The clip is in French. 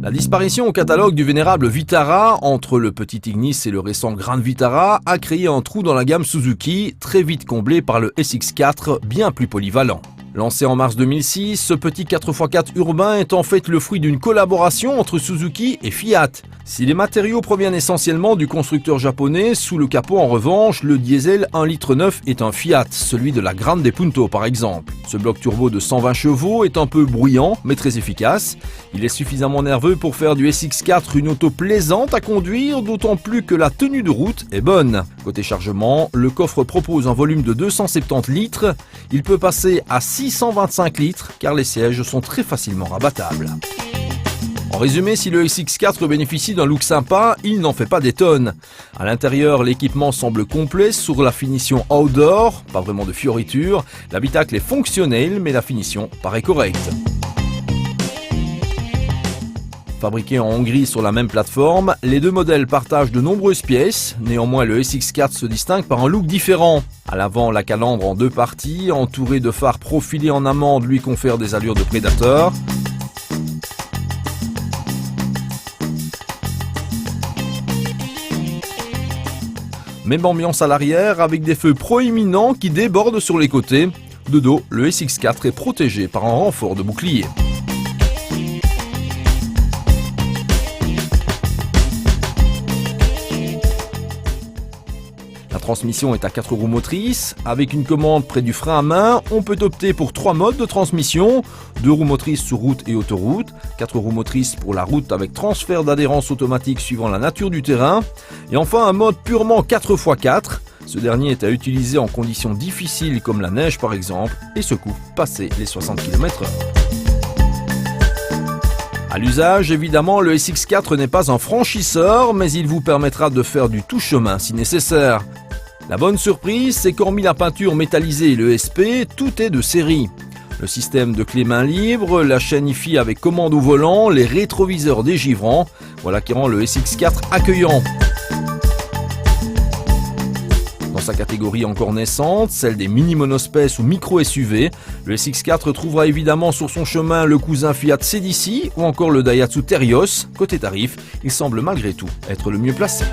La disparition au catalogue du vénérable Vitara, entre le petit Ignis et le récent Grand Vitara, a créé un trou dans la gamme Suzuki, très vite comblé par le SX4, bien plus polyvalent. Lancé en mars 2006, ce petit 4x4 urbain est en fait le fruit d'une collaboration entre Suzuki et Fiat. Si les matériaux proviennent essentiellement du constructeur japonais, sous le capot en revanche, le diesel 1,9 litre est un Fiat, celui de la Grande Punto par exemple. Ce bloc turbo de 120 chevaux est un peu bruyant mais très efficace. Il est suffisamment nerveux pour faire du SX4 une auto plaisante à conduire, d'autant plus que la tenue de route est bonne. Côté chargement, le coffre propose un volume de 270 litres. Il peut passer à 625 litres car les sièges sont très facilement rabattables. En résumé, si le SX4 bénéficie d'un look sympa, il n'en fait pas des tonnes. À l'intérieur, l'équipement semble complet sur la finition outdoor, pas vraiment de fioritures. L'habitacle est fonctionnel, mais la finition paraît correcte. Fabriqués en Hongrie sur la même plateforme, les deux modèles partagent de nombreuses pièces. Néanmoins, le SX4 se distingue par un look différent. À l'avant, la calandre en deux parties, entourée de phares profilés en amande, lui confère des allures de prédateur. Même ambiance à l'arrière avec des feux proéminents qui débordent sur les côtés. De dos, le SX4 est protégé par un renfort de bouclier. La transmission est à 4 roues motrices. Avec une commande près du frein à main, on peut opter pour 3 modes de transmission. 2 roues motrices sur route et autoroute, 4 roues motrices pour la route avec transfert d'adhérence automatique suivant la nature du terrain. Et enfin un mode purement 4x4. Ce dernier est à utiliser en conditions difficiles comme la neige par exemple et se coupe passé les 60 km/h. À l'usage, évidemment, le SX4 n'est pas un franchisseur, mais il vous permettra de faire du tout chemin si nécessaire. La bonne surprise, c'est qu'hormis la peinture métallisée et le SP, tout est de série. Le système de clé main libre, la chaîne IFI avec commande au volant, les rétroviseurs dégivrants, voilà qui rend le SX4 accueillant. Dans sa catégorie encore naissante, celle des mini-monospaces ou micro-SUV, le SX4 trouvera évidemment sur son chemin le cousin Fiat CDC ou encore le Daihatsu Terios. Côté tarif, il semble malgré tout être le mieux placé.